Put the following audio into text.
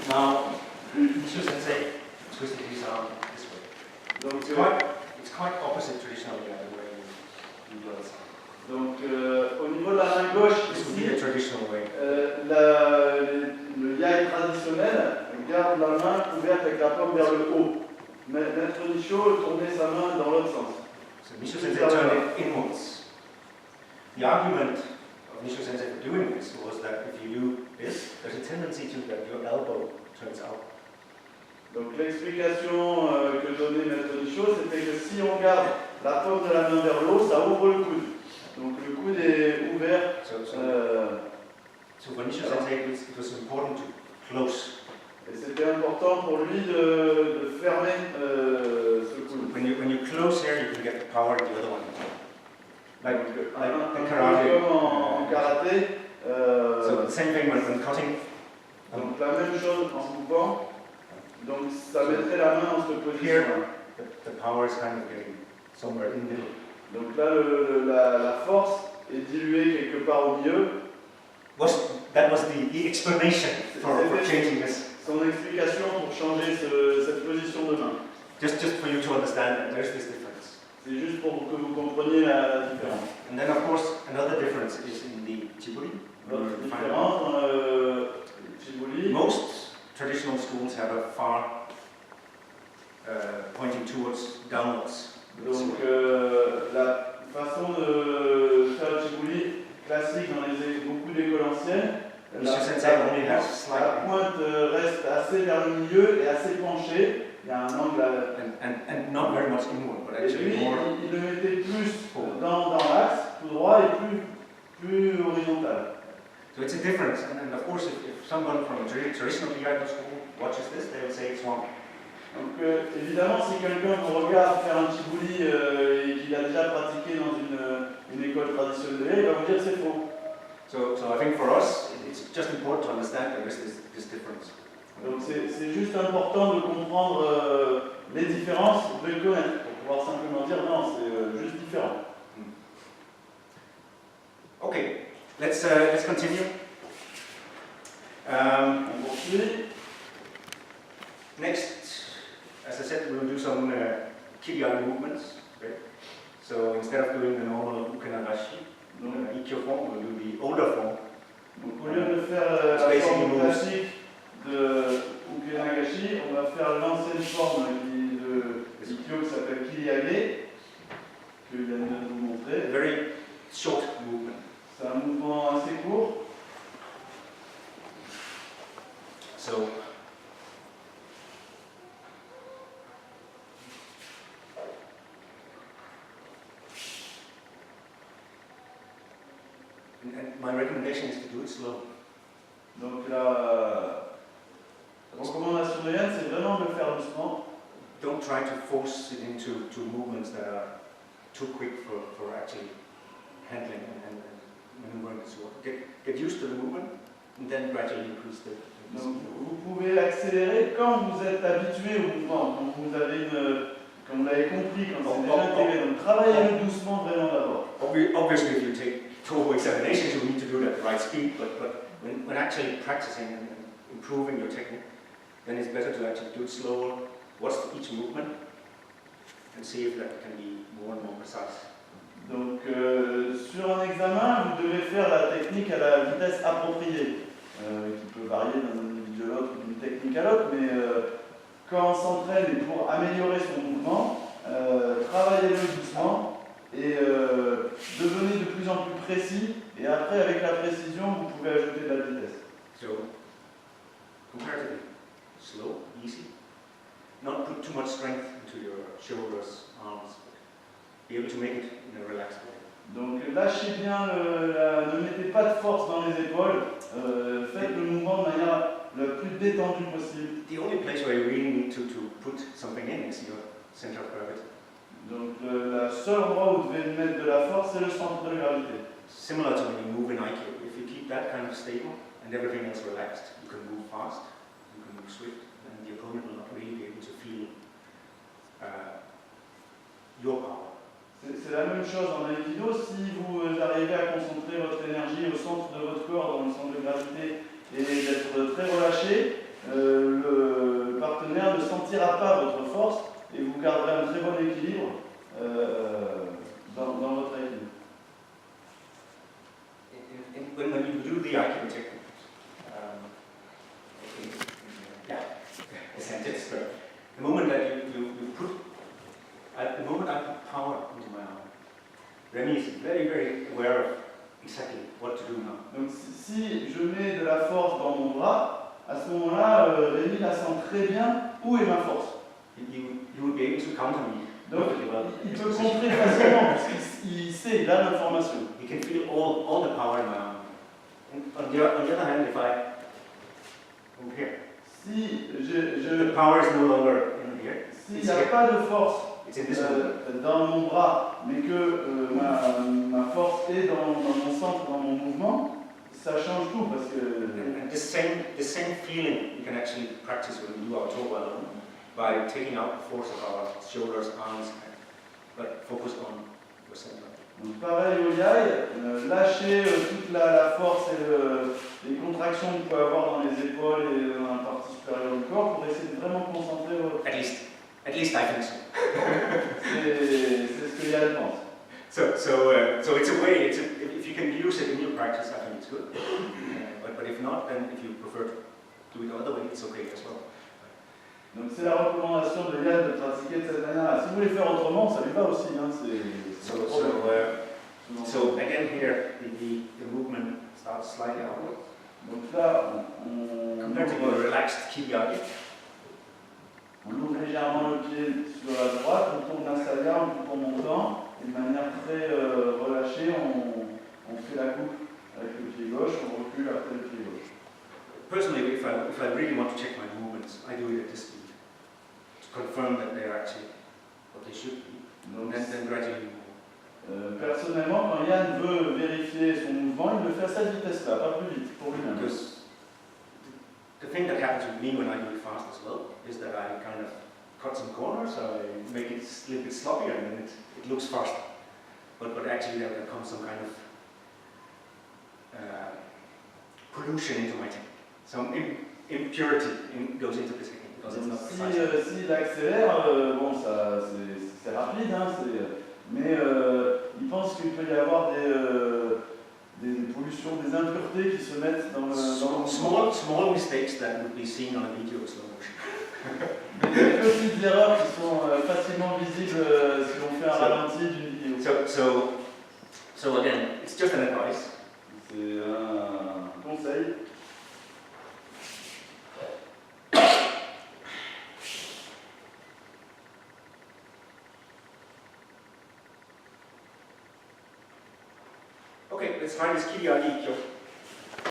Now, Nissho Sensei twisted his arm this way. Donc, It's quite opposite traditionally the way you do it. Donc, au niveau de la main gauche, This would be ici, the traditional way. le yai traditionnel garde la main ouverte avec la paume vers le haut. Maître Nissho tournait sa main dans l'autre sens. So Nissho Sensei turned it inwards. The argument of Nissho Sensei for doing this was that if you do this, there's a tendency to that your elbow turns out. Donc l'explication que donnait Maître Nissho, c'était que si on garde la paume de la main vers le haut, ça ouvre le coude. Donc le coude est ouvert. So for Nissho Sensei, it was important to close. Et c'était important pour lui de fermer ce coude. When you close here, you can get the power in the other one. Like Un karate. peu comme en karaté. So the same thing when cutting. Donc la même chose en coupant. Donc ça mettrait la main en cette position. Here, the power is kind of getting somewhere in the middle. Donc là, la force est diluée quelque part au milieu. That was the explanation for changing this. Son explication pour changer cette position de main. Just for you to understand that there's this difference. C'est juste pour que vous compreniez la différence. And then of course another difference is in the Chiburi. L'autre différence dans le Chiburi. Most traditional schools have a far pointing towards downwards. Donc la façon de faire le Chiburi classique dans beaucoup d'écoles anciennes, la pointe reste assez vers le milieu et assez penchée. Il y a un angle and not very much inward, but actually lui, more. Il le mettait plus dans l'axe, tout droit et plus horizontal. So it's a difference, and of course, if someone from a traditional Iaido school watches this, they will say it's wrong. Donc évidemment, si quelqu'un vous regarde faire un Chiburi et qu'il a déjà pratiqué dans une école traditionnelle, il va vous dire c'est faux. So I think for us, it's just important to understand there is this difference. Donc c'est juste important de comprendre les différences, de les connaître, pour pouvoir simplement dire non, c'est juste différent. Okay, let's continue. On poursuit. Next, as I said, we'll do some Kiriari movements. Okay? So instead of doing the normal Ukenagashi, Ikkyo form, we'll do the older form. Donc au lieu de faire la forme classique de Ukenagashi, on va faire l'ancienne forme de Ikkyo qui s'appelle Kiriage, que je viens de vous montrer. A very short movement. C'est un mouvement assez court. So and my recommendation is to do it slow. Donc la recommandation de Yann, c'est vraiment de le faire doucement. Don't try to force it into movements that are too quick for actually handling and maneuvering. So get used to the movement and then gradually increase the Donc vous pouvez accélérer quand vous êtes habitué au mouvement, quand vous l'avez compris, quand c'est déjà intégré. Donc travaillez-le doucement vraiment d'abord. Obviously, if you take Toho examinations, you need to do it at the right speed, but when actually practicing and improving your technique, then it's better to actually do it slower, watch each movement, and see if that can be more and more precise. Donc sur un examen, vous devez faire la technique à la vitesse appropriée, qui peut varier d'un individu à l'autre, d'une technique à l'autre, mais quand on s'entraîne et pour améliorer son mouvement, travaillez-le doucement et devenez de plus en plus précis, et après avec la précision, vous pouvez ajouter de la vitesse. So, comparatively slow, easy, not put too much strength into your shoulders, arms, but be able to make it in a relaxed way. Donc lâchez bien, ne mettez pas de force dans les épaules, faites le mouvement de manière la plus détendue possible. The only place where you really need to put something in is your center of gravity. Donc le seul endroit où vous devez mettre de la force, c'est le centre de gravité. Similar to when you move in Aikido, if you keep that kind of stable and everything else relaxed, you can move fast, you can move swift, and the opponent will not really be able to feel your power. C'est la même chose en Aikido. Si vous arrivez à concentrer votre énergie au centre de votre corps, dans le centre de gravité, et d'être très relâché, bras, à ce moment-là, Rémi la sent très bien où est ma force. You would be able to counter me. Donc, perfectly well. il peut contrer facilement, parce qu'il sait, il a l'information. You can feel all the power in my arm. And on the other hand, if I move here, Si the power is no longer in here. s'il n'y a pas de force It's in this one. dans mon bras, mais que ma force est dans mon centre, dans mon mouvement, ça change tout, parce que... And the same feeling you can actually practice when we do our toe well by taking out the force of our shoulders, arms, but focus on your center. Donc pareil au yai, lâcher toute la force et les contractions que vous pouvez avoir dans les épaules et dans la partie supérieure du corps pour essayer de vraiment concentrer votre... At least I think so. C'est ce que Yann pense. So it's a way. If you can use it in your practice, I think it's good. But if not, then if you prefer to do it the other way, it's okay as well. Donc c'est la recommandation de Yann de pratiquer de cette manière-là. Si vous voulez faire autrement, ça lui va aussi. Hein, So again here, the movement starts slightly outward. Donc là, on Compared to your relaxed Kiriagi, on ouvre légèrement le pied sur la droite, on tourne la saga en tout en montant, et de manière très relâchée, on fait la coupe avec le pied gauche, on recule après le pied gauche. personally, if I really want to check my movements, I do it at this speed to confirm that they're actually what they should be, Donc, and then gradually move. Personnellement, quand Yann veut vérifier son mouvement, il le fait à cette vitesse-là, pas plus vite, pour lui-même. Because the thing that happens with me when I do it fast as well is that I kind of cut some corners, I make it a little bit sloppier, and then it looks faster. But actually there comes some kind of pollution into my technique. Some impurity goes into the technique because it's not precise. S'il accélère, bon, c'est rapide, hein, mais il pense qu'il peut y avoir des pollutions, des impuretés qui se mettent dans le Small mistakes that would be seen on a video slow motion. Des petites erreurs qui sont facilement visibles si on fait un ralenti d'une vidéo. So again, it's just an advice. C'est un conseil. Okay, let's try this Kiriagi Kyo.